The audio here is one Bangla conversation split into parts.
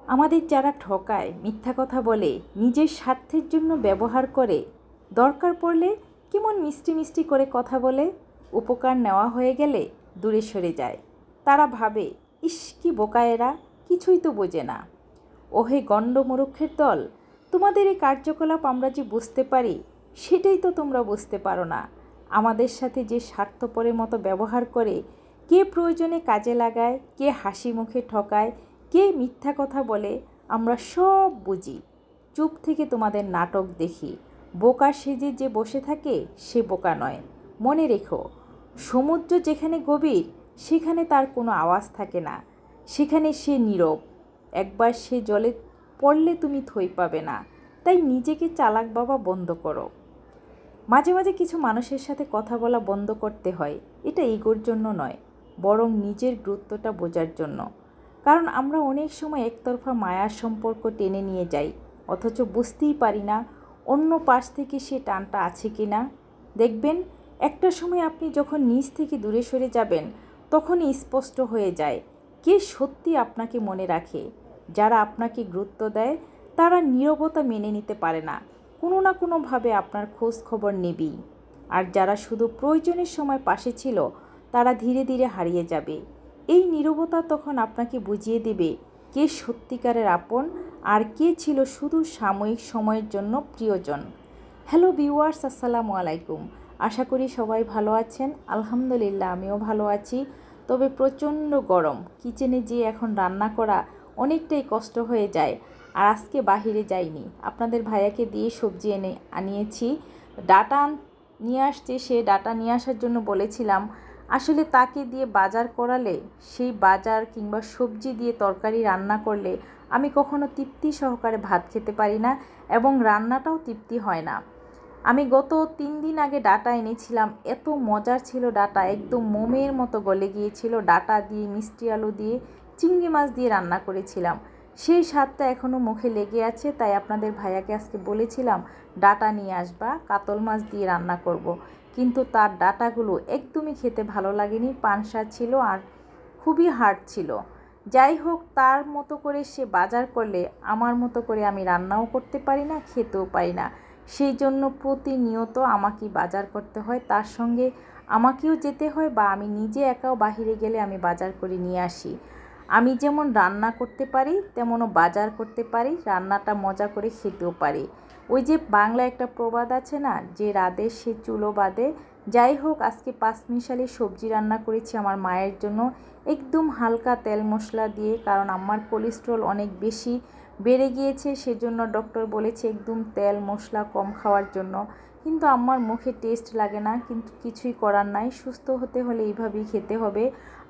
আমাদের যারা ঠকায়, মিথ্যা কথা বলে, নিজের স্বার্থের জন্য ব্যবহার করে, দরকার পড়লে কেমন মিষ্টি মিষ্টি করে কথা বলে, উপকার নেওয়া হয়ে গেলে দূরে সরে যায়। তারা ভাবে, ইস কি বোকা এরা, কিছুই তো বোঝে না। ওহে গণ্ডমূর্খের দল, তোমাদের এই কার্যকলাপ আমরা যে বুঝতে পারি, সেটাই তো তোমরা বুঝতে পারো না। আমাদের সাথে যে স্বার্থপরের মতো ব্যবহার করে, কে প্রয়োজনে কাজে লাগায়, কে হাসি মুখে ঠকায়, কে মিথ্যা কথা বলে, আমরা সব বুঝি। চুপ থেকে তোমাদের নাটক দেখি। বোকা সেজে যে বসে থাকে সে বোকা নয়। মনে রেখো, সমুদ্র যেখানে গভীর সেখানে তার কোনো আওয়াজ থাকে না, সেখানে সে নীরব। একবার সে জলে পড়লে তুমি থই পাবে না। তাই নিজেকে চালাক বাবা বন্ধ করো। মাঝে মাঝে কিছু মানুষের সাথে কথা বলা বন্ধ করতে হয়। এটা ইগোর জন্য নয়, বরং নিজের গুরুত্বটা বোঝার জন্য। কারণ আমরা অনেক সময় একতরফা মায়ার সম্পর্ক টেনে নিয়ে যাই, অথচ বুঝতেই পারি না অন্য পাশ থেকে সে টানটা আছে কি না। দেখবেন, একটা সময় আপনি যখন নিজ থেকে দূরে সরে যাবেন, তখনই স্পষ্ট হয়ে যায় কে সত্যি আপনাকে মনে রাখে। যারা আপনাকে গুরুত্ব দেয় তারা নীরবতা মেনে নিতে পারে না, কোনো না কোনোভাবে আপনার খোঁজ খবর নেবেই। আর যারা শুধু প্রয়োজনের সময় পাশে ছিল, তারা ধীরে ধীরে হারিয়ে যাবে। এই নীরবতা তখন আপনাকে বুঝিয়ে দেবে কে সত্যিকারের আপন আর কে ছিল শুধু সাময়িক সময়ের জন্য প্রিয়জন। হ্যালো ভিউয়ার্স, আসসালামু আলাইকুম। আশা করি সবাই ভালো আছেন। আলহামদুলিল্লাহ, আমিও ভালো আছি। তবে প্রচণ্ড গরম, কিচেনে যেয়ে এখন রান্না করা অনেকটাই কষ্ট হয়ে যায়। আর আজকে বাহিরে যাইনি, আপনাদের ভাইয়াকে দিয়ে সবজি আনিয়েছি। ডাটা নিয়ে আসছে, সে ডাটা নিয়ে আসার জন্য বলেছিলাম। আসলে তাকে দিয়ে বাজার করালে, সেই বাজার কিংবা সবজি দিয়ে তরকারি রান্না করলে আমি কখনো তৃপ্তি সহকারে ভাত খেতে পারি না এবং রান্নাটাও তৃপ্তি হয় না। আমি গত 3 দিন আগে ডাটা এনেছিলাম, এত মজার ছিল ডাটা, একদম মোমের মতো গলে গিয়েছিল। ডাটা দিয়ে, মিষ্টি আলু দিয়ে, চিংড়ি মাছ দিয়ে রান্না করেছিলাম। সেই স্বাদটা এখনও মুখে লেগে আছে। তাই আপনাদের ভাইয়াকে আজকে বলেছিলাম ডাটা নিয়ে আসবা, কাতল মাছ দিয়ে রান্না করব। কিন্তু তার ডাটাগুলো একদমই খেতে ভালো লাগেনি, পানসা ছিল আর খুবই হার্ড ছিল। যাই হোক, তার মতো করে সে বাজার করলে আমার মতো করে আমি রান্নাও করতে পারি না, খেতেও পারি না। সেই জন্য প্রতিনিয়ত আমাকেই বাজার করতে হয়, তার সঙ্গে আমাকেও যেতে হয়, বা আমি নিজে একাও বাহিরে গেলে আমি বাজার করে নিয়ে আসি। আমি যেমন রান্না করতে পারি, তেমনও বাজার করতে পারি, রান্নাটা মজা করে খেতেও পারি। ওই যে বাংলা একটা প্রবাদ আছে না, যে রাঁধে সে চুলো বাঁধে। যাই হোক, আজকে পাঁচমিশালি সবজি রান্না করেছি আমার মায়ের জন্য, একদম হালকা তেল মশলা দিয়ে। কারণ আমার কোলেস্ট্রল অনেক বেশি বেড়ে গিয়েছে, সেজন্য ডক্টর বলেছে একদম তেল মশলা কম খাওয়ার জন্য। কিন্তু আমার মুখে টেস্ট লাগে না, কিন্তু কিছুই করার নাই, সুস্থ হতে হলে এইভাবেই খেতে হবে।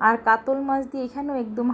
আর কাতল মাছ দিয়ে এখানেও একদম